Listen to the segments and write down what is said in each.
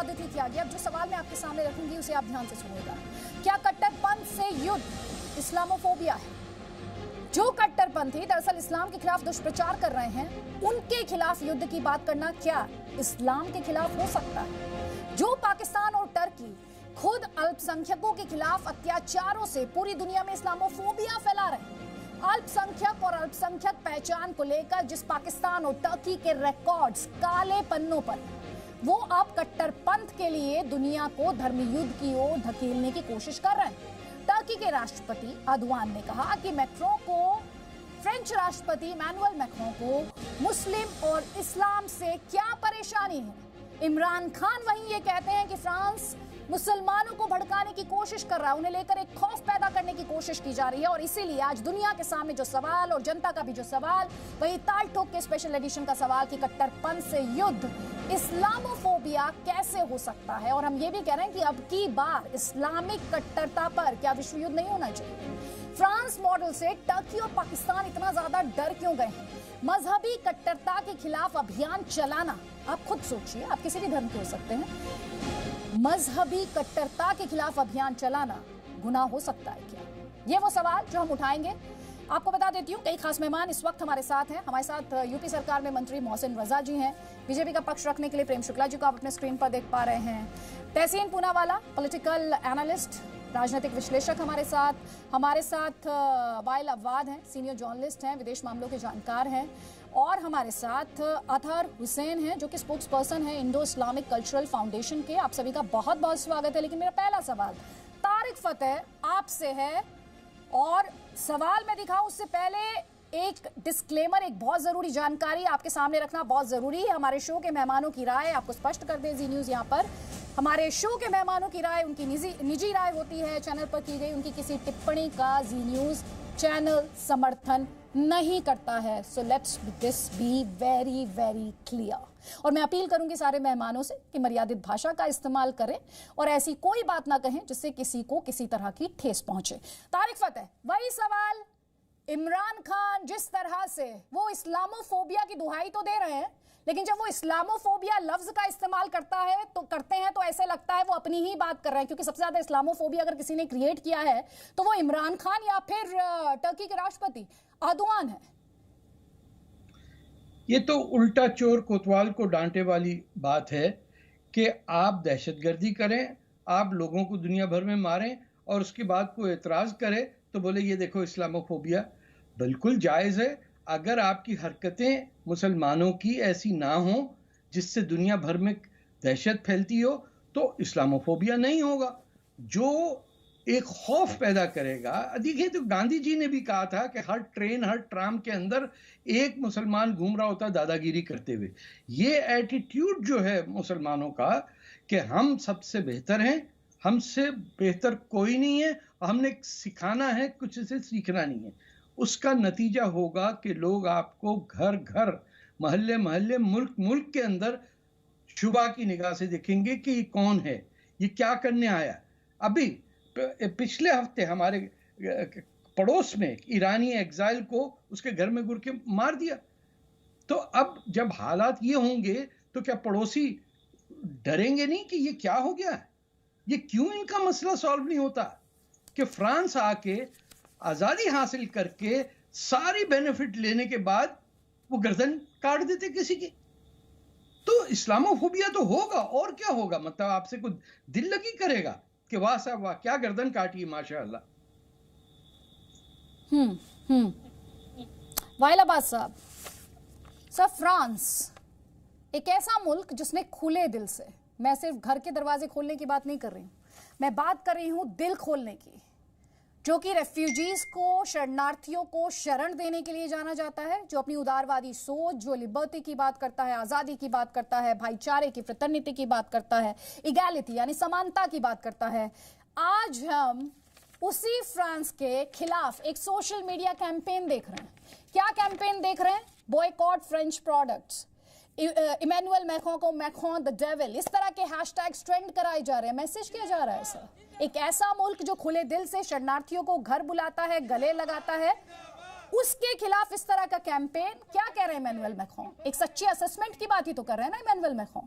अतिथि त्यागी। अब जो सवाल मैं आपके सामने रखूंगी उसे आप ध्यान से सुनिएगा। क्या कट्टरपंथ से युद्ध इस्लामोफोबिया है? जो कट्टरपंथी दरअसल इस्लाम के खिलाफ दुष्प्रचार कर रहे हैं, उनके खिलाफ युद्ध की बात करना क्या इस्लाम के खिलाफ हो सकता है? जो पाकिस्तान और टर्की खुद अल्पसंख्यकों के खिलाफ अत्याचारों से पूरी दुनिया में इस्लामोफोबिया फैला रहे हैं, अल्पसंख्यक और अल्पसंख्यक पहचान को लेकर जिस पाकिस्तान और टर्की के रिकॉर्ड्स काले पन्नों पर, वो अब कट्टरपंथ के लिए दुनिया को धर्म युद्ध की ओर धकेलने की कोशिश कर रहे हैं। टर्की के राष्ट्रपति अर्दोआन ने कहा कि मैक्रों को, फ्रेंच राष्ट्रपति इमैनुअल मैक्रों को मुस्लिम और इस्लाम से क्या परेशानी है। इमरान खान वहीं ये कहते हैं कि फ्रांस मुसलमानों को भड़काने की कोशिश कर रहा है, उन्हें लेकर एक खौफ पैदा करने की कोशिश की जा रही है। और इसीलिए आज दुनिया के सामने जो सवाल और जनता का भी जो सवाल, वही ताल ठोक के स्पेशल एडिशन का सवाल कि कट्टरपंथ से युद्ध इस्लामोफोबिया कैसे हो सकता है। और हम ये भी कह रहे हैं कि अब की बार इस्लामिक कट्टरता पर क्या विश्व युद्ध नहीं होना चाहिए? फ्रांस मॉडल से टर्की और पाकिस्तान इतना ज्यादा डर क्यों गए हैं? मजहबी कट्टरता के खिलाफ अभियान चलाना, आप खुद सोचिए, आप किसी भी धर्म के हो सकते हैं, मजहबी कट्टरता के खिलाफ अभियान चलाना गुनाह हो सकता है क्या? ये वो सवाल जो हम उठाएंगे। आपको बता देती हूँ कई खास मेहमान इस वक्त हमारे साथ हैं। हमारे साथ यूपी सरकार में मंत्री मोहसिन रजा जी हैं। बीजेपी का पक्ष रखने के लिए प्रेम शुक्ला जी को आप अपने स्क्रीन पर देख पा रहे हैं। तहसीन पूनावाला, पॉलिटिकल एनालिस्ट, राजनीतिक विश्लेषक हमारे साथ वाइल अववाद हैं, सीनियर जर्नलिस्ट हैं, विदेश मामलों के जानकार हैं। और हमारे साथ अतहर हुसैन हैं जो कि स्पोक्स पर्सन है इंडो इस्लामिक कल्चरल फाउंडेशन के। आप सभी का बहुत बहुत स्वागत है। लेकिन मेरा पहला सवाल तारिक फतेह आपसे है, और सवाल मैं दिखाऊं उससे पहले एक डिस्क्लेमर, एक बहुत जरूरी जानकारी आपके सामने रखना बहुत जरूरी है। हमारे शो के मेहमानों की राय आपको स्पष्ट कर दे जी न्यूज यहाँ पर, हमारे शो के मेहमानों की राय उनकी निजी राय होती है। चैनल पर की गई उनकी किसी टिप्पणी का जी न्यूज चैनल समर्थन नहीं करता है। So let's this be very very clear. और मैं अपील करूंगी सारे मेहमानों से कि मर्यादित भाषा का इस्तेमाल करें और ऐसी कोई बात ना कहें जिससे किसी को किसी तरह की ठेस पहुंचे। तारिक फतेह, वही सवाल, इमरान खान जिस तरह से वो इस्लामोफोबिया की दुहाई तो दे रहे हैं, लेकिन जब वो इस्लामोफोबिया लफ्ज का इस्तेमाल करते हैं तो ऐसे लगता है वो अपनी ही बात कर रहे हैं, क्योंकि सबसे ज्यादा इस्लामोफोबिया अगर किसी ने क्रिएट किया है तो वो इमरान खान या फिर टर्की के राष्ट्रपति अर्दोआन है। ये तो उल्टा चोर कोतवाल को डांटे वाली बात है कि आप दहशतगर्दी करें, आप लोगों को दुनिया भर में मारें और उसके बाद कोई एतराज करे तो बोले ये देखो इस्लामोफोबिया। बिल्कुल जायज़ है अगर आपकी हरकतें मुसलमानों की ऐसी ना हो जिससे दुनिया भर में दहशत फैलती हो, तो इस्लामोफोबिया नहीं होगा। जो एक खौफ पैदा करेगा, देखिए तो गांधी जी ने भी कहा था कि हर ट्रेन हर ट्राम के अंदर एक मुसलमान घूम रहा होता दादागिरी करते हुए। ये एटीट्यूड जो है मुसलमानों का कि हम सबसे बेहतर हैं, हमसे बेहतर कोई नहीं है, हमने सिखाना है, कुछ से सीखना नहीं है, उसका नतीजा होगा कि लोग आपको घर घर, महल्ले महल्ले, मुल्क मुल्क के अंदर शुबा की निगाह से देखेंगे कि ये कौन है, ये क्या करने आया। अभी पिछले हफ्ते हमारे पड़ोस में ईरानी एग्जाइल को उसके घर में घुस के मार दिया। तो अब जब हालात ये होंगे तो क्या पड़ोसी डरेंगे नहीं कि ये क्या हो गया है? ये क्यों इनका मसला सॉल्व नहीं होता कि फ्रांस आके आजादी हासिल करके सारी बेनिफिट लेने के बाद वो गर्दन काट देते किसी की। तो इस्लामोफोबिया तो होगा, और क्या होगा? मतलब आपसे कुछ दिल लगी करेगा कि वाह साहब वाह क्या गर्दन काटी माशाअल्लाह। वाइलाबाद साहब, फ्रांस एक ऐसा मुल्क जिसने खुले दिल से, मैं सिर्फ घर के दरवाजे खोलने की बात नहीं कर रही हूं, मैं बात कर रही हूं दिल खोलने की, जो कि रेफ्यूजीज को, शरणार्थियों को शरण देने के लिए जाना जाता है, जो अपनी उदारवादी सोच, जो लिबर्टी की बात करता है, आज़ादी की बात करता है, भाईचारे की, फ्रेटर्निटी की बात करता है, इगैलिटी यानी समानता की बात करता है। आज हम उसी फ्रांस के खिलाफ एक सोशल मीडिया कैंपेन देख रहे हैं। क्या कैंपेन देख रहे हैं? Boycott French products, Emmanuel Macron को मैक्रों द डेविल, इस तरह के हैशटैग्स ट्रेंड कराए जा रहे हैं, मैसेज किया जा रहा है सर। एक ऐसा मुल्क जो खुले दिल से शरणार्थियों को घर बुलाता है, गले लगाता है, उसके खिलाफ इस तरह का कैंपेन, क्या कह रहे हैं इमैनुअल मैक्रों? एक सच्ची असेसमेंट की बात ही तो कर रहे हैं ना इमैनुअल मैक्रों।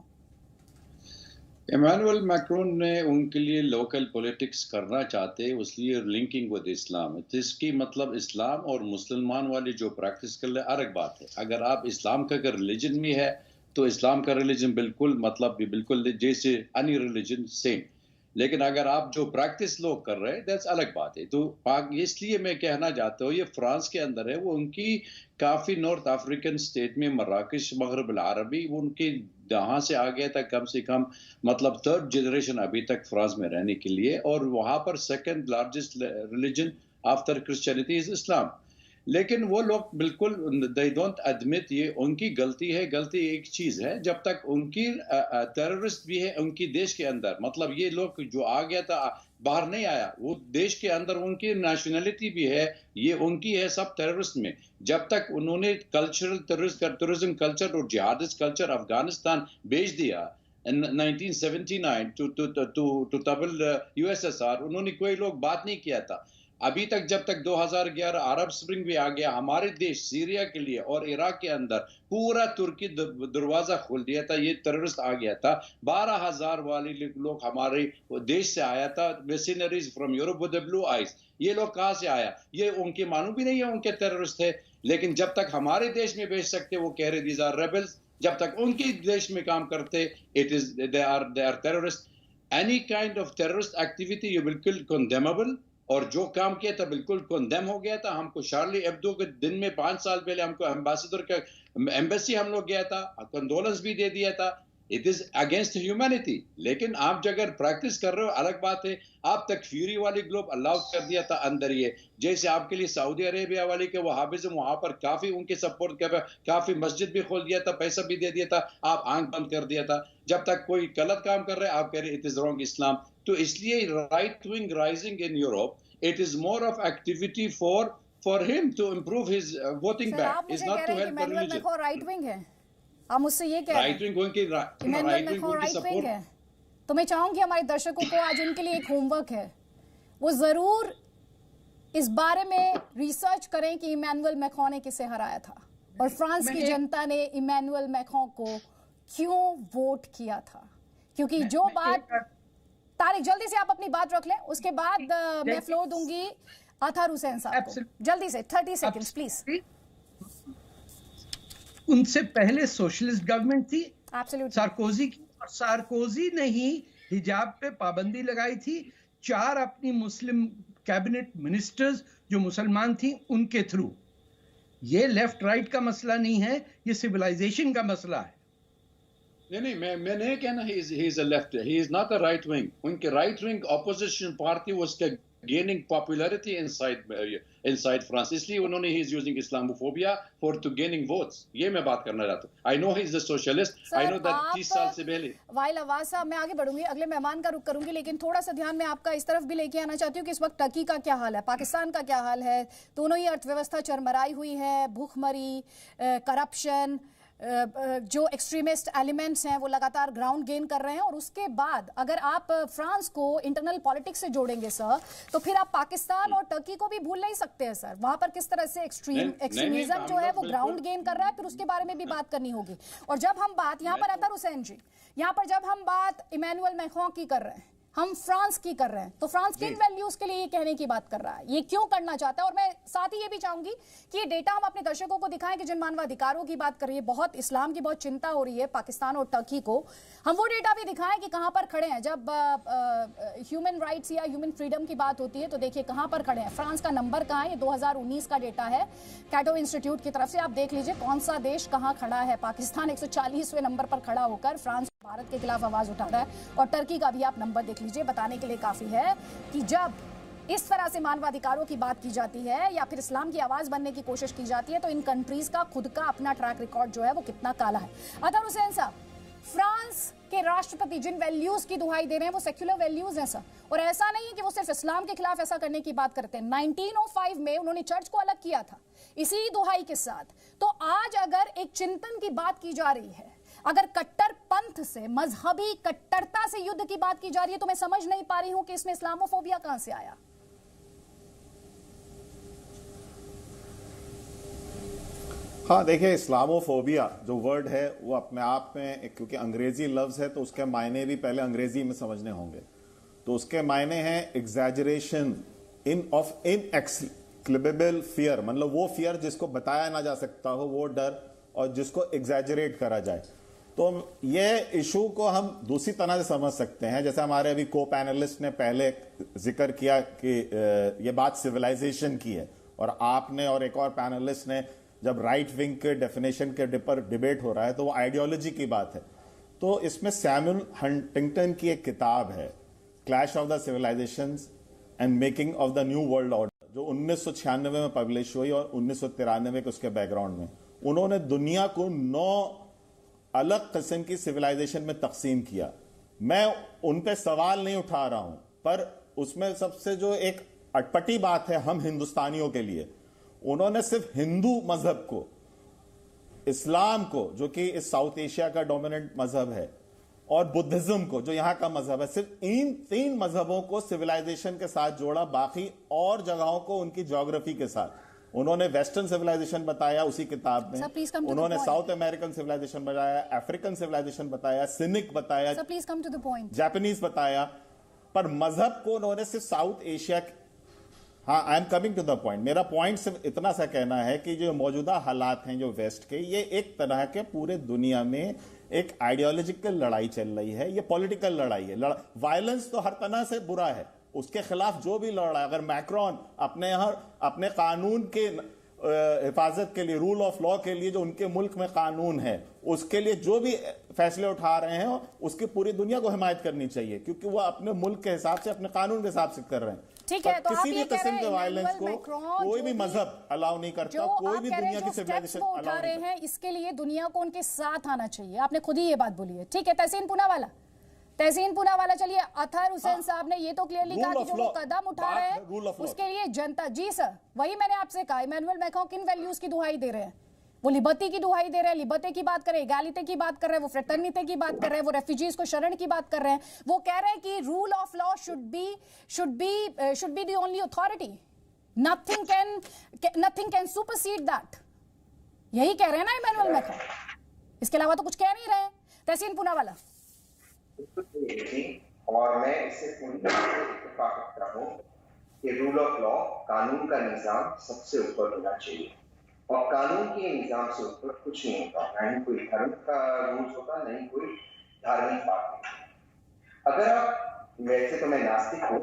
इमानुअल मैक्रोन ने उनके लिए लोकल पॉलिटिक्स करना चाहते, उसलिए लिंकिंग विद इस्लाम, तो इसकी मतलब इस्लाम और मुसलमान वाली जो प्रैक्टिस कर ले अलग बात है। अगर आप इस्लाम का अगर रिलीजन में है तो इस्लाम का रिलीजन बिल्कुल मतलब भी बिल्कुल जैसे अनी रिलीजन सेम, लेकिन अगर आप जो प्रैक्टिस लोग कर रहे हैं दैट्स अलग बात है। तो इसलिए मैं कहना चाहता हूँ ये फ्रांस के अंदर है, वो उनकी काफ़ी नॉर्थ अफ्रीकन स्टेट में मराकश मगरब अरबी वो उनके यहाँ से आ गया था कम से कम मतलब थर्ड जनरेशन अभी तक फ्रांस में रहने के लिए, और वहाँ पर second largest religion after Christianity is इस्लाम। लेकिन वो लोग बिल्कुल दे डोंट एडमिट, ये उनकी गलती है। गलती एक चीज है, जब तक उनकी टेररिस्ट भी है उनकी देश के अंदर, मतलब ये लोग जो आ गया था बाहर नहीं आया, वो देश के अंदर उनकी नेशनलिटी भी है, ये उनकी है सब टेररिस्ट में। जब तक उन्होंने कल्चरल टेररिज्म कल्चर और जिहादिस्ट कल्चर अफगानिस्तान भेज दिया in 1979 to तबल यूएसएसआर, उन्होंने कोई लोग बात नहीं किया था अभी तक। जब तक 2011 अरब स्प्रिंग भी आ गया हमारे देश सीरिया के लिए और इराक के अंदर पूरा तुर्की दरवाजा खोल दिया था, ये टेररिस्ट आ गया था। 12,000 वाले लोग हमारे देश से आया था, missionaries from Europe with blue eyes. ये लोग कहां से आया, ये उनके मालूम भी नहीं है उनके टेररिस्ट है। लेकिन जब तक हमारे देश में भेज सकते वो कह रहे दीज आर रेबल्स, जब तक उनके देश में काम करते it is they are terrorist. Any kind of terrorist activity ये बिल्कुल कंडेमेबल, और जो काम किया था बिल्कुल कंडेम हो गया था। हमको शार्ली एब्दो के दिन में 5 साल पहले हमको एम्बेसडर का एम्बेसी हम लोग गया था, कंडोलेंस भी दे दिया था। It is against humanity. लेकिन आप अगर प्रैक्टिस कर रहे हो अलग बात है। आप तकफीरी वाली ग्लोब अलाउ कर दिया था अंदर, ये जैसे आपके लिए सऊदी अरेबिया वाले के वहाबिज्म वहां पर काफी उनके सपोर्ट कर, काफी मस्जिद भी खोल दिया था, पैसा भी दे दिया था, आप आंख बंद कर दिया था। जब तक कोई गलत काम कर रहे हैं आप कह रहे इट इज रॉन्ग इस्लाम। तो इसलिए right wing rising in Europe, it is more of activity for him to improve his voting back, is not to help the religion. Right wing है, आप मुझसे ये कह रहे हैं? तो मैं चाहूंगी हमारे दर्शकों को आज उनके लिए एक होमवर्क है, वो जरूर इस बारे में रिसर्च करें कि इमैनुअल मैक्रोन ने किसे हराया था और फ्रांस की जनता ने इमैनुअल मैक्रोन को क्यों वोट किया था। क्योंकि जो बात, तारिक जल्दी से आप अपनी बात रख लें, उसके बाद मैं फ्लोर दूंगी अतहर हुसैन साहब को। जल्दी से 30 सेकंड्स प्लीज। उनसे पहले सोशलिस्ट गवर्नमेंट थी सार्कोजी की, और सार्कोजी ने ही हिजाब पे पाबंदी लगाई थी। 4 अपनी मुस्लिम कैबिनेट मिनिस्टर्स जो मुसलमान थी उनके थ्रू। ये लेफ्ट राइट का मसला नहीं है, ये सिविलाइजेशन का मसला है। नहीं, मैं नहीं कहना he is a left, he is not a right wing. उनके right wing opposition party was gaining popularity inside France, इसलिए उन्होंने he is using islamophobia for to gaining votes. ये मैं बात करना चाहता हूं। I know he is a socialist, I know that 30 साल से पहले। वाइल आवाज साहब, मैं आगे बढ़ूंगी, अगले मेहमान का रुख करूंगी, लेकिन थोड़ा सा ध्यान में आपका इस तरफ भी लेके आना चाहती हूँ कि इस वक्त टर्की का क्या हाल है, पाकिस्तान का क्या हाल है। दोनों ही अर्थव्यवस्था चरमराई हुई है, भूखमरी, करप्शन, जो एक्सट्रीमिस्ट एलिमेंट्स हैं वो लगातार ग्राउंड गेन कर रहे हैं। और उसके बाद अगर आप फ्रांस को इंटरनल पॉलिटिक्स से जोड़ेंगे सर, तो फिर आप पाकिस्तान और टर्की को भी भूल नहीं सकते हैं सर। वहां पर किस तरह से एक्सट्रीमिज्म जो है वो ग्राउंड गेन कर रहा है, फिर उसके बारे में भी बात करनी होगी। और जब हम बात यहाँ पर अतहर हुसैन जी, यहाँ पर जब हम बात इमैनुअल मैक्रोन की कर रहे हैं, हम फ्रांस की कर रहे हैं, तो फ्रांस किन वैल्यूज के लिए ये कहने की बात कर रहा है, ये क्यों करना चाहता है। और मैं साथ ही ये भी चाहूंगी कि ये डेटा हम अपने दर्शकों को दिखाएं कि जिन मानवाधिकारों की बात कर रही है, बहुत इस्लाम की बहुत चिंता हो रही है पाकिस्तान और टर्की को, हम वो डेटा भी दिखाएं कि कहां पर खड़े हैं। जब ह्यूमन राइट्स या ह्यूमन फ्रीडम की बात होती है तो देखिए कहां पर खड़े हैं। फ्रांस का नंबर कहां है, ये 2019 का डेटा है कैटो इंस्टीट्यूट की तरफ से। आप देख लीजिए कौन सा देश कहां खड़ा है। पाकिस्तान 140वें नंबर पर खड़ा होकर फ्रांस भारत के खिलाफ आवाज उठा रहा है, और टर्की का भी आप नंबर देख लीजिए। बताने के लिए काफी है कि जब इस तरह से मानवाधिकारों की बात की जाती है या फिर इस्लाम की आवाज बनने की कोशिश की जाती है, तो इन कंट्रीज का खुद का अपना ट्रैक रिकॉर्ड जो है वो कितना काला है। अतहर हुसैन साहब, फ्रांस के राष्ट्रपति जिन वैल्यूज की दुहाई दे रहे हैं वो सेक्युलर वैल्यूज हैं सर, और ऐसा नहीं है कि वो सिर्फ इस्लाम के खिलाफ ऐसा करने की बात करते हैं। 1905 में उन्होंने चर्च को अलग किया था इसी दुहाई के साथ। तो आज अगर एक चिंतन की बात की जा रही है, अगर कट्टर पंथ से, मजहबी कट्टरता से युद्ध की बात की जा रही है, तो मैं समझ नहीं पा रही हूं कि इसमें इस्लामोफोबिया कहां से आया। हाँ देखिए, इस्लामोफोबिया जो वर्ड है वो अपने आप में, क्योंकि अंग्रेजी लफ्ज है तो उसके मायने भी पहले अंग्रेजी में समझने होंगे। तो उसके मायने हैं एग्जैजरेशन ऑफ इनएक्सप्लिकेबल फियर, मतलब वो फियर जिसको बताया ना जा सकता हो, वो डर, और जिसको एग्जैजरेट करा जाए। तो ये इशू को हम दूसरी तरह से समझ सकते हैं, जैसे हमारे अभी को पैनलिस्ट ने पहले जिक्र किया कि ये बात सिविलाइजेशन की है, और आपने और एक और पैनलिस्ट ने, जब राइट विंग के डेफिनेशन के पर डिबेट हो रहा है तो वो आइडियोलॉजी की बात है। तो इसमें सैमुअल हंटिंगटन की एक किताब है, clash of the civilizations and making of the new world order, जो 1996 में पब्लिश हुई, और 1993 के उसके बैकग्राउंड में उन्होंने दुनिया को 9 अलग किस्म की सिविलाइजेशन में तकसीम किया। मैं उन पे सवाल नहीं उठा रहा हूं, पर उसमें सबसे जो एक अटपटी बात है हम हिंदुस्तानियों के लिए, उन्होंने सिर्फ हिंदू मजहब को, इस्लाम को जो कि इस साउथ एशिया का डोमिनेंट मजहब है, और बुद्धिज्म को जो यहां का मजहब है, सिर्फ इन 3 मजहबों को सिविलाइजेशन के साथ जोड़ा, बाकी और जगहों को उनकी ज्योग्राफी के साथ। उन्होंने वेस्टर्न सिविलाइजेशन बताया उसी किताब में, उन्होंने साउथ अमेरिकन सिविलाइजेशन बताया, अफ्रीकन सिविलाइजेशन बताया, सिनिक बताया, जापानीज बताया, पर मजहब को उन्होंने सिर्फ साउथ एशिया। हाँ, I am coming to the point. मेरा पॉइंट सिर्फ इतना सा कहना है कि जो मौजूदा हालात हैं जो वेस्ट के, ये एक तरह के पूरे दुनिया में एक आइडियोलॉजिकल लड़ाई चल रही है, ये पॉलिटिकल लड़ाई है। वायलेंस तो हर तरह से बुरा है, उसके खिलाफ जो भी लड़ रहा है, अगर मैक्रोन अपने कानून के हिफाजत के लिए, रूल ऑफ लॉ के लिए, जो उनके मुल्क में कानून है, उसके लिए जो भी फैसले उठा रहे हैं, उसकी पूरी दुनिया को हिमायत करनी चाहिए, क्योंकि वो अपने मुल्क के हिसाब से, अपने कानून के हिसाब से कर रहे हैं। ठीक है, तो किसी भी किस्म के वायलेंस को कोई भी मजहब अलाउ नहीं करता, कोई भी दुनिया की सिविलाइजेशन अलाउ नहीं करता। इसके लिए दुनिया को उनके साथ आना चाहिए। आपने खुद ही ये बात बोली है। ठीक है, तहसीन पूनावाला, चलिए, अतहर हुसैन साहब ने ये तो क्लियरली कहा कि जो वो कदम उठा रहे हैं उसके लिए जनता, जी सर, वही मैंने आपसे कहा, इमैनुअल मैक्रों किन वैल्यूज की दुहाई दे रहे हैं? वो लिबर्टी की दुहाई दे रहे हैं, लिबर्टी की बात कर रहे हैं, इगैलिटी की बात कर रहे हैं, वो फ्रेटर्निटी की बात कर रहे हैं, वो रेफ्यूजीज को शरण की बात कर रहे हैं, वो कह रहे हैं कि rule of law should be the only authority, nothing can supersede that. यही कह रहे हैं ना इमैनुअल मैक्रों, इसके अलावा तो कुछ कह नहीं रहे। तहसीन पूनावाला। और मैं इससे पूरी तरह से इत्तेफाक रखता हूं कि रूल ऑफ लॉ, कानून का निजाम सबसे ऊपर होना चाहिए, और कानून के निजाम से ऊपर कुछ नहीं होता, ना ही कोई धर्म का रूल होता, ना ही कोई धार्मिक बात। अगर आप, वैसे तो मैं नास्तिक हूँ,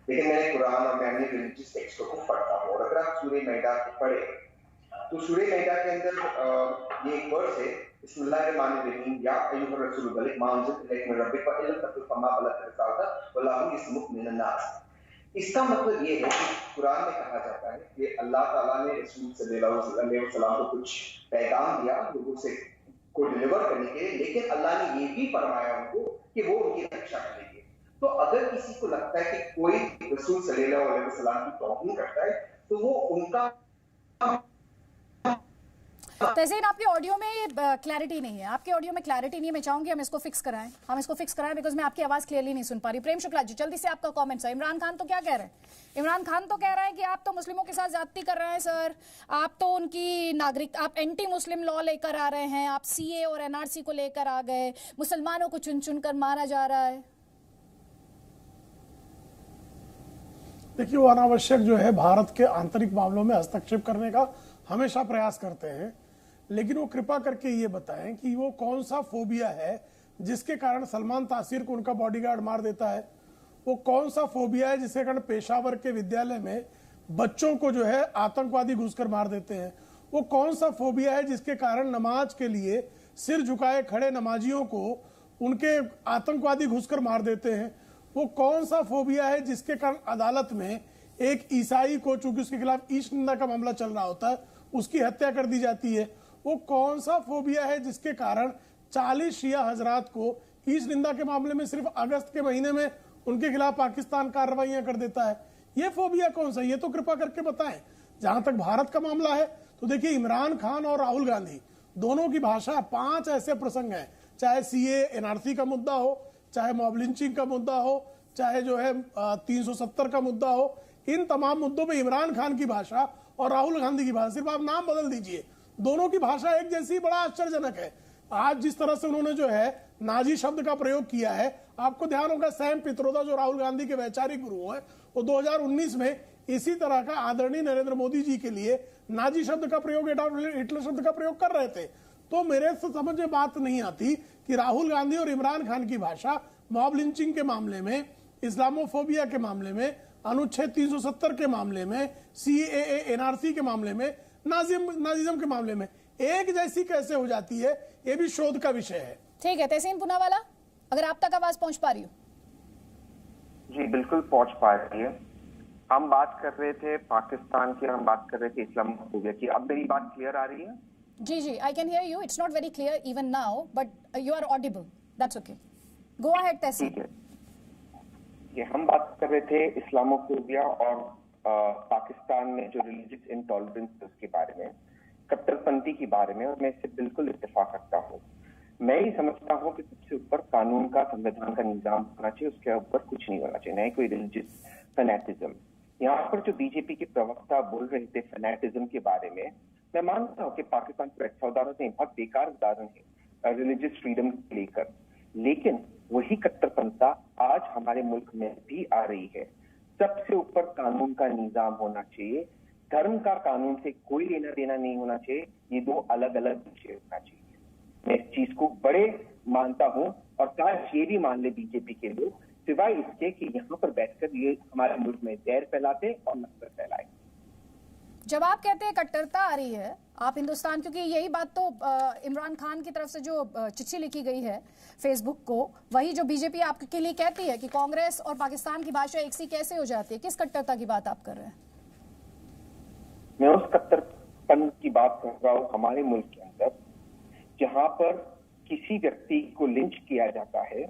लेकिन मैंने कुरान और मैं अन्य रिलीजियस टेक्स्टों को पढ़ता हूँ, और अगर आप सूरह मैदा को पढ़े तो सूरह मैदा के अंदर ये एक वर्स है, बिस्मिल्लाहिर्रहमानिर्रहीम, या अय्युहर रसूल बलिग मा उनज़िला इलैका मिन रब्बिक व इल्लम तकुल फमा बलगत रिसालता वल्लाहु यस्मुक मिनन नास। इसका मतलब ये है कि कुरान में कहा जाता है कि अल्लाह ताला ने रसूल सल्लल्लाहु अलैहि वसल्लम को कुछ पैगाम दिया लोगों से को डिलीवर करने के लिए, लेकिन अल्लाह ने ये भी फरमाया उनको कि वो उनकी रक्षा करेंगे। तो अगर किसी को लगता है कि कोई रसूल सल्लल्लाहु अलैहि वसल्लम की तौहीन करता है तो वो उनका। तहसीन, आपके ऑडियो में क्लैरिटी नहीं है, आपके ऑडियो में क्लैरिटी नहीं है। मैं चाहूंगी हम इसको फिक्स कराएं बिकॉज मैं आपकी आवाज क्लियरली नहीं सुन पा रही। प्रेम शुक्ला जी, जल्दी से आपका कमेंट सर। इमरान खान तो क्या कह रहे हैं? इमरान खान तो कह रहा है कि आप तो मुस्लिमों के साथ ज्यादती कर रहे हैं सर, आप तो उनकी नागरिक, आप एंटी मुस्लिम लॉ लेकर आ रहे हैं, आप सीए और एनआरसी को लेकर आ गए, मुसलमानों को चुन चुन कर मारा जा रहा है। देखिए, वो अनावश्यक जो है भारत के आंतरिक मामलों में हस्तक्षेप करने का हमेशा प्रयास करते हैं, लेकिन वो कृपा करके ये बताएं कि वो कौन सा फोबिया है जिसके कारण सलमान तासीर को उनका बॉडीगार्ड मार देता है, वो कौन सा फोबिया है जिसके कारण पेशावर के विद्यालय में बच्चों को जो है आतंकवादी घुसकर मार देते हैं, वो कौन सा फोबिया है जिसके कारण नमाज के लिए सिर झुकाए खड़े नमाजियों को उनके आतंकवादी घुसकर मार देते हैं, वो कौन सा फोबिया है जिसके कारण अदालत में एक ईसाई को, चूंकि उसके खिलाफ ईश निंदा का मामला चल रहा होता है, उसकी हत्या कर दी जाती है, वो कौन सा फोबिया है जिसके कारण 40 शिया हजरात को ईश निंदा के मामले में सिर्फ अगस्त के महीने में उनके खिलाफ पाकिस्तान कार्रवाइयां कर देता है। ये फोबिया कौन सा, ये तो कृपा करके बताएं। जहां तक भारत का मामला है तो देखिए, इमरान खान और राहुल गांधी दोनों की भाषा 5 ऐसे प्रसंग हैं, चाहे सीए एनआरसी का मुद्दा हो, चाहे मॉब लिंचिंग का मुद्दा हो, चाहे जो है 370 का मुद्दा हो, इन तमाम मुद्दों पे इमरान खान की भाषा और राहुल गांधी की भाषा, सिर्फ आप नाम बदल दीजिए दोनों की भाषा एक जैसी, बड़ा आश्चर्यजनक है। आज जिस तरह से उन्होंने जो है नाजी शब्द का प्रयोग किया है, आपको ध्यान होगा सैम पित्रोदा जो राहुल गांधी के वैचारिक गुरु हैं, वो 2019 में इसी तरह का आदरणीय नरेंद्र मोदी जी के लिए नाजी शब्द का प्रयोग, हिटलर शब्द का प्रयोग कर रहे थे। तो मेरे से समझ में बात नहीं आती कि राहुल गांधी और इमरान खान की भाषा मॉब लिंचिंग के मामले में, इस्लामोफोबिया के मामले में, अनुच्छेद 370 के मामले में, CAA NRC के मामले में, नाजिज्म के मामले में एक जैसी कैसे हो जाती है, ये भी शोध का विषय है। ठीक है, तहसीन पूनावाला, अगर आप तक आवाज पहुंच पा रही हो। जी बिल्कुल पहुंच पा रही है। हम बात कर रहे थे पाकिस्तान की, हम बात कर रहे थे इस्लामोफोबिया की। अब मेरी बात क्लियर आ रही है? जी जी, I can hear you. It's not very clear even now, but you are audible. That's okay, go ahead Tahseen. ठीक है, ये हम बात कर रहे थे इस्लामोफोबिया और पाकिस्तान में जो रिलीजियस इंटॉलरेंस है उसके बारे में, कट्टरपंथी के बारे में, और मैं इससे बिल्कुल इत्तेफाक रखता हूँ। मैं ही समझता हूँ कि सबसे ऊपर कानून का, संविधान का निजाम होना चाहिए, उसके ऊपर कुछ नहीं होना चाहिए, न कोई रिलीजियस फैनेटिज्म। यहाँ पर जो बीजेपी के प्रवक्ता बोल रहे थे फैनेटिज्म के बारे में, मैं मानता हूँ कि पाकिस्तान के ऐसा उदाहरण नहीं, बहुत बेकार उदाहरण है रिलीजियस फ्रीडम को लेकर, लेकिन वही कट्टरपंथी आज हमारे मुल्क में भी आ रही है। सबसे ऊपर कानून का निजाम होना चाहिए, धर्म का कानून से कोई लेना देना नहीं होना चाहिए, ये दो अलग अलग विषय होना चाहिए। मैं इस चीज को बड़े मानता हूँ, और काश ये भी मान ले बीजेपी के लोग, सिवाय इसके कि यहाँ पर बैठकर ये हमारे मुल्क में जहर फैलाते और नफरत फैलाए। जब आप कहते हैं कट्टरता आ रही है, आप हिंदुस्तान, क्योंकि यही बात तो इमरान खान की तरफ से जो चिट्ठी लिखी गई है फेसबुक को, वही जो बीजेपी आपके लिए कहती है कि कांग्रेस और पाकिस्तान की भाषा एक सी कैसे हो जाती है। किस कट्टरता की बात आप कर रहे हैं? मैं उस कट्टरपन की बात कर रहा हूँ हमारे मुल्क के अंदर, जहां पर किसी व्यक्ति को लिंच किया जाता है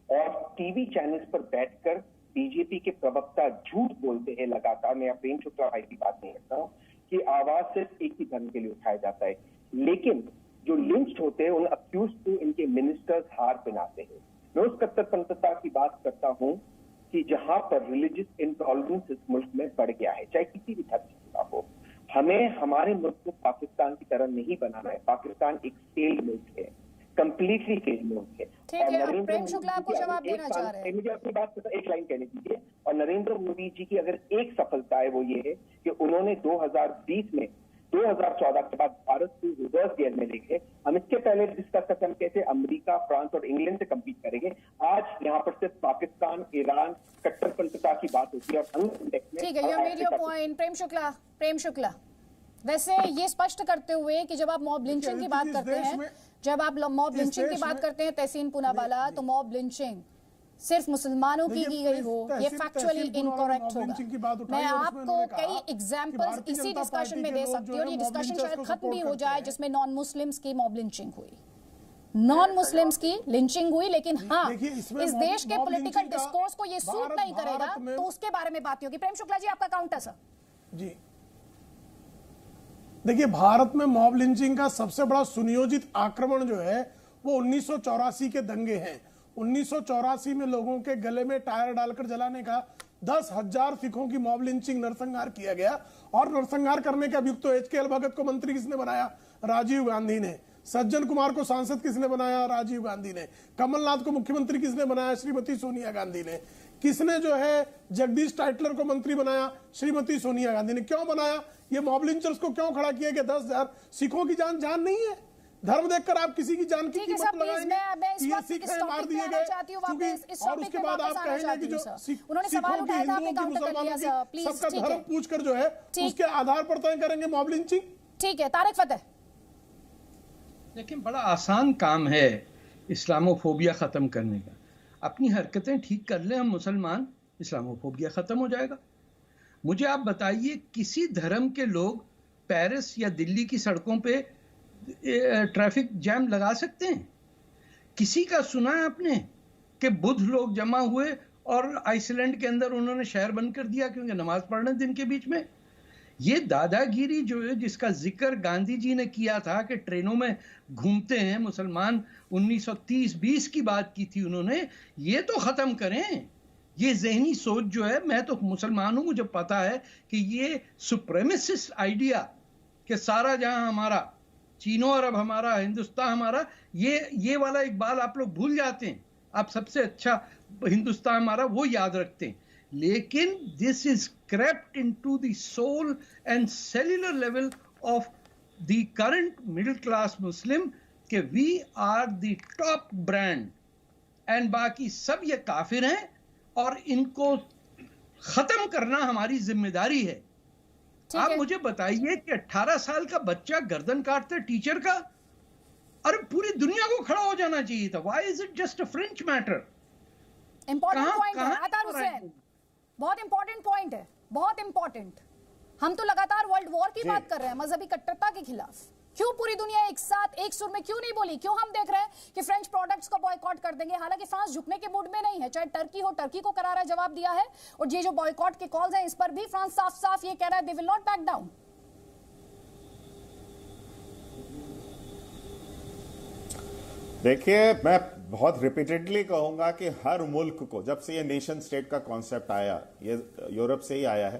और टीवी चैनल्स पर बैठकर बीजेपी के प्रवक्ता झूठ बोलते हैं लगातार। मैं प्रेम शुक्ला भाई की बात नहीं करता हूँ कि आवाज सिर्फ एक ही धर्म के लिए उठाया जाता है, लेकिन जो लिंच होते हैं उन अक्यूज को इनके मिनिस्टर्स हार पहनाते हैं। मैं उस कट्टरपंथी की बात करता हूँ कि जहां पर रिलीजियस इंटॉलरेंस इस मुल्क में बढ़ गया है, चाहे किसी भी धर्म का हो। हमें हमारे मुल्क को पाकिस्तान की तरह नहीं बनाना है। पाकिस्तान एक फेल मुल्क है, कंप्लीटली फेल मुल्क है। ठीक है, प्रेम शुक्ला आपको जवाब देना चाह रहे हैं। मुझे अपनी बात एक लाइन कहने दीजिए। और नरेंद्र मोदी जी की अगर एक सफलता है वो ये है कि उन्होंने 2020 में 2014 के बाद भारत को रिवर्स गियर में लेके, हम इसके पहले डिस्कस करते हम कैसे अमेरिका, फ्रांस और इंग्लैंड से कम्पीट करेंगे। आज यहाँ पर सिर्फ पाकिस्तान, ईरान, कट्टरपंथी की बात होती है। ठीक है, you made your point. Prem Shukla, वैसे ये स्पष्ट करते हुए कि जब आप मॉब लिंचिंग की बात करते हैं, जब आप मॉब लिंचिंग की बात करते हैं तहसीन पूनावाला, तो मॉब लिंचिंग सिर्फ मुसलमानों की गई हो, ये फैक्चुअली इनकरेक्ट होगा। मैं आपको कई एग्जांपल्स इसी डिस्कशन में दे सकती हूँ, और ये डिस्कशन शायद खत्म भी हो जाए जिसमें नॉन मुस्लिम्स की मॉब लिंचिंग हुई, नॉन मुस्लिम्स की लिंचिंग हुई। लेकिन हाँ, इस देश के पॉलिटिकल डिस्कोर्स को ये सूट नहीं करेगा, तो उसके बारे में बात होगी। प्रेम शुक्ला जी, आपका काउंटर सर। जी देखिए, भारत में मॉब लिंचिंग का सबसे बड़ा सुनियोजित आक्रमण जो है वो 1984 के दंगे हैं। 1984 में लोगों के गले में टायर डालकर जलाने का 10,000 सिखों की मॉब लिंचिंग, नरसंहार किया गया। और नरसंहार करने के अभियुक्त तो HKL भगत को मंत्री किसने बनाया? राजीव गांधी ने। सज्जन कुमार को सांसद किसने बनाया? राजीव गांधी ने। कमलनाथ को मुख्यमंत्री किसने बनाया? श्रीमती सोनिया गांधी ने। किसने जो है जगदीश टाइटलर को मंत्री बनाया? श्रीमती सोनिया गांधी ने। क्यों बनाया? ये मॉब लिंचर्स को क्यों खड़ा किया कि 10,000 सिखों की जान नहीं है? धर्म देखकर आप किसी की जान की कीमत लगाएंगे? ये सिख है, मार दिए गए, और उसके बाद आप कहेंगे कि जो सिखों की, हिंदुओं की, मुसलमानों की, सबका धर्म पूछकर जो है उसके आधार पर तय करेंगे मॉब लिंचिंग। ठीक है, तारिक फतेह। लेकिन बड़ा आसान काम है इस्लामोफोबिया खत्म करने का। अपनी हरकतें ठीक कर ले हम मुसलमान, इस्लामोफोबिया खत्म हो जाएगा। मुझे आप बताइए, किसी धर्म के लोग पेरिस या दिल्ली की सड़कों पे ट्रैफिक जैम लगा सकते हैं? किसी का सुना है आपने कि बुद्ध लोग जमा हुए और आइसलैंड के अंदर उन्होंने शहर बंद कर दिया क्योंकि नमाज पढ़ने दिन के बीच में? ये दादागिरी जो है, जिसका जिक्र गांधी जी ने किया था कि ट्रेनों में घूमते हैं मुसलमान, 1930-20 की बात की थी उन्होंने, ये तो खत्म करें। ये जहनी सोच जो है, मैं तो मुसलमान हूं, मुझे पता है कि ये सुप्रेमेसिस्ट आइडिया कि सारा जहां हमारा, चीनो अरब हमारा, हिंदुस्तान हमारा, ये वाला इकबाल आप लोग भूल जाते हैं। आप सबसे अच्छा हिंदुस्तान हमारा वो याद रखते हैं, लेकिन this is crept into the soul and cellular level of the current middle class Muslim कि we are the top brand and बाकी सब ये काफिर हैं और इनको खत्म करना हमारी जिम्मेदारी है। आप मुझे बताइए कि 18 साल का बच्चा गर्दन काटते टीचर का, अरे पूरी दुनिया को खड़ा हो जाना चाहिए था। Why is it just a French matter? Important point है अतार हुसैन, बहुत इंपॉर्टेंट पॉइंट है, बहुत इंपॉर्टेंट। हम तो लगातार वर्ल्ड वॉर की बात कर रहे हैं मजहबी कट्टरता के खिलाफ। क्यों पूरी दुनिया एक साथ एक सुर में क्यों नहीं बोली? क्यों हम देख रहे हैं कि फ्रेंच प्रोडक्ट्स को बॉयकॉट कर देंगे? हालांकि फ्रांस झुकने के मूड में नहीं है, चाहे टर्की हो, टर्की को करारा जवाब दिया है, और ये जो बॉयकॉट के कॉल्स हैं इस पर भी फ्रांस साफ साफ ये कह रहा है they will not back down. देखिए, मैं बहुत रिपीटेडली कहूंगा कि हर मुल्क को, जब से ये नेशन स्टेट का कॉन्सेप्ट आया, ये यूरोप से ही आया है,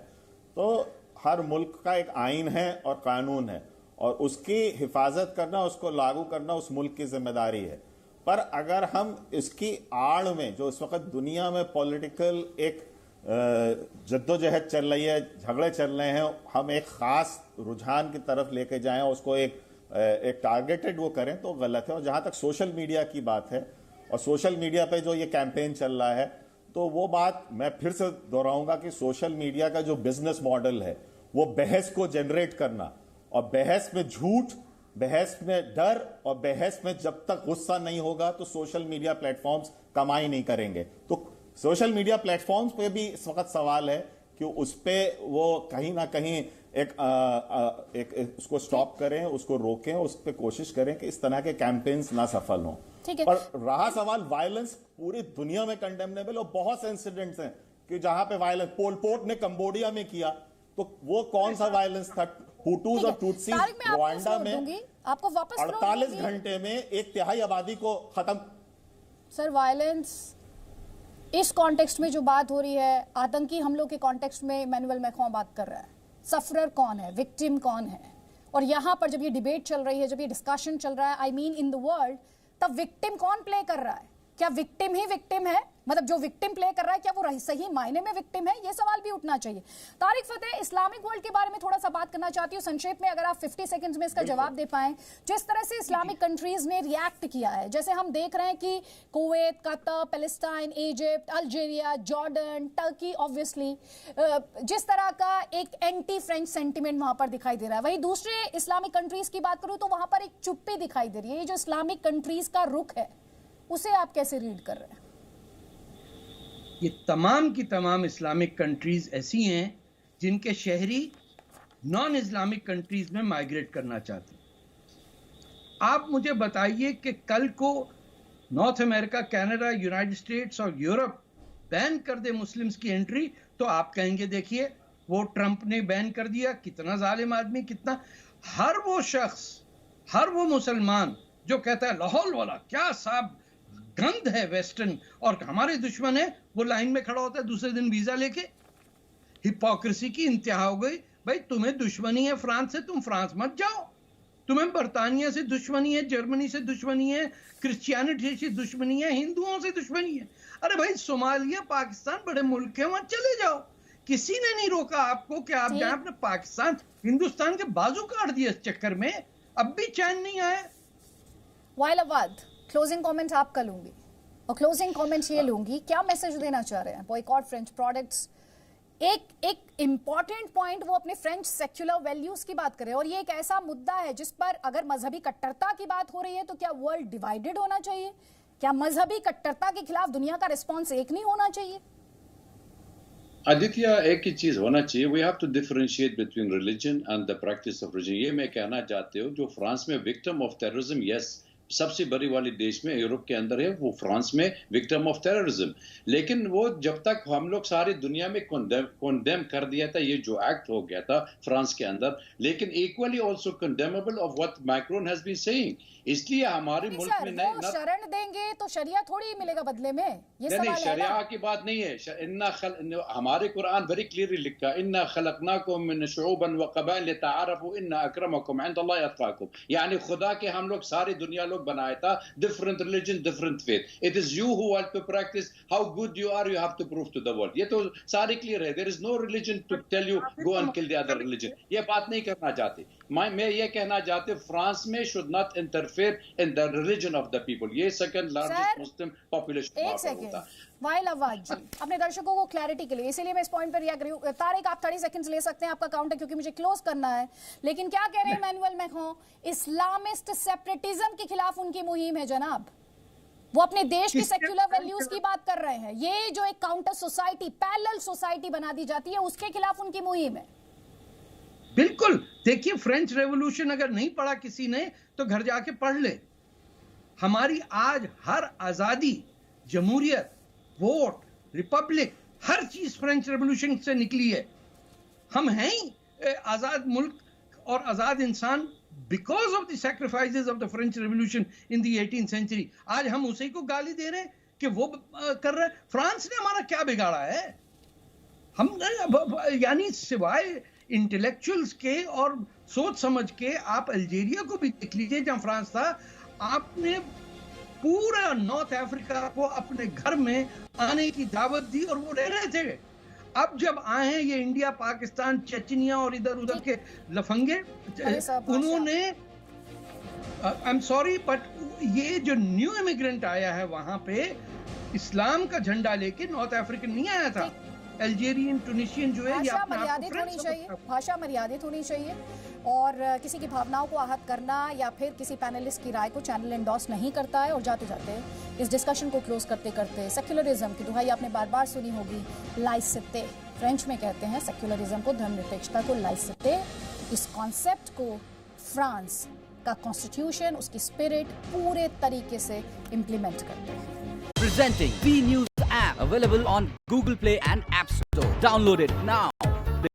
तो हर मुल्क का एक आइन है और कानून है, और उसकी हिफाजत करना, उसको लागू करना उस मुल्क की जिम्मेदारी है। पर अगर हम इसकी आड़ में जो इस वक्त दुनिया में पॉलिटिकल एक जद्दोजहद चल रही है, झगड़े चल रहे हैं, हम एक खास रुझान की तरफ लेके जाएं, उसको एक टारगेटेड वो करें, तो गलत है। और जहां तक सोशल मीडिया की बात है, और सोशल मीडिया पे जो ये कैंपेन चल रहा है, तो वो बात मैं फिर से दोहराऊंगा कि सोशल मीडिया का जो बिजनेस मॉडल है वो बहस को जनरेट करना, और बहस में झूठ, बहस में डर, और बहस में जब तक गुस्सा नहीं होगा तो सोशल मीडिया प्लेटफॉर्म्स कमाई नहीं करेंगे। तो सोशल मीडिया प्लेटफॉर्म्स पे भी इस वक्त सवाल है कि उस पे वो कहीं ना कहीं एक उसको स्टॉप करें, उसको रोकें, उस पे कोशिश करें कि इस तरह के कैंपेन्स ना सफल हों। पर रहा सवाल वायलेंस, पूरी दुनिया में कंडेमनेबल, और बहुत से इंसिडेंट्स हैं कि जहां पे वायलेंस पोल पोट ने कंबोडिया में किया, तो वो कौन सा वायलेंस था? हुटूज और टूटसीज रवांडा में आपको वापस 48 घंटे में 1/3 आबादी को खत्म। सर, वायलेंस इस कॉन्टेक्स्ट में जो बात हो रही है, आतंकी हमलों के कॉन्टेक्स्ट में इमैनुअल मैक्रों बात कर रहा है, सफरर कौन है, विक्टिम कौन है? और यहां पर जब ये डिबेट चल रही है, जब ये डिस्कशन चल रहा है, I mean in the world, तब विक्टिम कौन प्ले कर रहा है? क्या विक्टिम ही विक्टिम है? मतलब जो विक्टिम प्ले कर रहा है, क्या वो सही मायने में विक्टिम है? ये सवाल भी उठना चाहिए। तारिक फतेह, इस्लामिक वर्ल्ड के बारे में थोड़ा सा बात करना चाहती हूँ संक्षेप में, अगर आप 50 सेकंड्स में इसका जवाब दे पाएं। जिस तरह से इस्लामिक कंट्रीज ने रिएक्ट किया है, जैसे हम देख रहे हैं कि Kuwait, Qatar, Palestine, Egypt, Algeria, Jordan, Turkey, obviously जिस तरह का एक एंटी फ्रेंच सेंटिमेंट वहां पर दिखाई दे रहा है। वहीं दूसरे इस्लामिक कंट्रीज की बात करूं तो वहां पर एक चुप्पी दिखाई दे रही है। ये जो इस्लामिक कंट्रीज का रुख है, उसे आप कैसे रीड कर रहे हैं? ये तमाम की तमाम इस्लामिक कंट्रीज ऐसी हैं जिनके शहरी नॉन इस्लामिक कंट्रीज में माइग्रेट करना चाहते हैं। आप मुझे बताइए कि कल को north America, Canada, United states और यूरोप बैन कर दे मुस्लिम्स की एंट्री, तो आप कहेंगे देखिए वो ट्रंप ने बैन कर दिया, कितना जालिम आदमी, कितना। हर वो शख्स, हर वो मुसलमान जो कहता है लाहौल वाला क्या साहब गंद है वेस्टर्न और हमारे दुश्मन है, वो लाइन में खड़ा होता है दूसरे दिन वीजा लेके। हिपोक्रेसी की इंतहा हो गई। भाई तुम्हें दुश्मनी है फ्रांस से, तुम फ्रांस मत जाओ। तुम्हें बर्तानिया से दुश्मनी है, जर्मनी से दुश्मनी है, क्रिश्चियनिटी से दुश्मनी है, हिंदुओं से दुश्मनी है। अरे भाई सोमालिया, पाकिस्तान बड़े मुल्क है, वहां चले जाओ। किसी ने नहीं रोका आपको कि आप जाए। अपने पाकिस्तान, हिंदुस्तान के बाजू काट दिए इस चक्कर में, अब भी चैन नहीं आया। वाइल अवाद, क्लोजिंग कमेंट आपका लूंगी, और क्लोजिंग कमेंट ये लूंगी, क्या मैसेज देना चाह रहे हैं? बॉयकॉट फ्रेंच प्रोडक्ट्स, एक इंपॉर्टेंट पॉइंट वो अपने फ्रेंच सेक्युलर वैल्यूज की बात करें, और ये एक ऐसा मुद्दा है जिस पर अगर मजहबी कट्टरता की बात हो रही है तो क्या वर्ल्ड डिवाइडेड होना चाहिए? क्या मजहबी कट्टरता के खिलाफ दुनिया का रिस्पॉन्स एक नहीं होना चाहिए? आदित्य, एक ही चीज होना चाहिए, we have to differentiate between religion and the practice of religion. ये मैं कहना चाहते हो, जो फ्रांस में विक्टिम ऑफ टेररिज्म, यस सबसे बड़ी वाली देश में यूरोप के अंदर है, वो फ्रांस में विक्टिम ऑफ टेररिज्म। लेकिन वो जब तक हम लोग सारी दुनिया में कंडेम कर दिया था ये जो एक्ट हो गया था फ्रांस के अंदर, लेकिन equally also condemnable of what Macron has been saying. इसलिए हमारे मुल्क में नहीं शरण देंगे तो शरिया थोड़ी मिलेगा बदले में, ये सवाल है ना। शरिया की बात नहीं है। हमारे कुरान वेरी क्लियरली लिखा, इन्ना खलकनाकुम मिन शुऊबन व क़बाइल लितआरफू इन्ना अक्रमकुम इंदल्लाहि अत्क़ाकुम, यानी खुदा के हम लोग सारी दुनिया लोग बनाया था, different religion different faith, it is you who have to practice how good you are, you have to prove to the world. ये तो सारी क्लियर है, there is no religion to tell you go and kill the other religion. ये बात नहीं करना चाहते। मैं ये कहना चाहते फ्रांस में should not interfere in the religion of the people. ये सेकंड लार्जेस्ट मुस्लिम पॉपुलेशन एक सेकंड वाइल अवाज जी, अपने दर्शकों को क्लैरिटी के लिए, इसीलिए मैं इस पॉइंट पर रिएक्ट कर रही हूं। तारिक आप 30 सेकंड्स ले सकते हैं, आपका काउंट है, क्योंकि मुझे क्लोज करना है। लेकिन क्या कह रहे हैं इमैनुअल मैक्रों, इस्लामिस्ट सेपरेटिज्म के खिलाफ उनकी मुहिम है जनाब। वो अपने देश की सेक्युलर वैल्यूज की बात कर रहे हैं। ये जो एक काउंटर सोसाइटी, पैरेलल सोसाइटी बना दी जाती है, उसके खिलाफ उनकी मुहिम है। बिल्कुल। देखिए, फ्रेंच रेवोल्यूशन अगर नहीं पढ़ा किसी ने तो घर जाके पढ़ ले। हमारी आज हर आजादी, जमहूरियत, वोट, रिपब्लिक, हर चीज फ्रेंच रेवोल्यूशन से निकली है। हम हैं ही आजाद मुल्क और आजाद इंसान because of the sacrifices of the French revolution in the 18th century. आज हम उसी को गाली दे रहे हैं कि वो कर रहे हैं। फ्रांस ने हमारा क्या बिगाड़ा है? हम यानी सिवाय इंटेलेक्चुअल्स के और सोच समझ के, आप अल्जीरिया को भी देख लीजिए जहां फ्रांस था, आपने पूरा नॉर्थ अफ्रीका को अपने घर में आने की दावत दी और वो रह रहे थे। अब जब आए हैं ये इंडिया, पाकिस्तान, चेचनिया और इधर उधर के लफंगे, उन्होंने आई एम सॉरी बट ये जो न्यू इमिग्रेंट आया है वहां पे इस्लाम का झंडा लेके नॉर्थ अफ्रीकन नहीं आया था। अल्जीरियन, टूनिशियन जो है, ये भाषा मर्यादित होनी चाहिए, भाषा मर्यादित होनी चाहिए, और किसी की भावनाओं को आहत करना या फिर किसी पैनलिस्ट की राय को चैनल एंडोर्स नहीं करता है। और जाते जाते इस डिस्कशन को क्लोज करते करते, सेक्युलरिज्म की दुहाई आपने बार बार सुनी होगी, लाइसिटे, फ्रेंच में कहते हैं सेक्युलरिज्म को, धर्मनिरपेक्षता को लाइसिटे। इस कॉन्सेप्ट को फ्रांस का कॉन्स्टिट्यूशन, उसकी स्पिरिट पूरे तरीके से इम्प्लीमेंट करते हैं। Presenting B News app, available on Google Play and App Store. Download it now.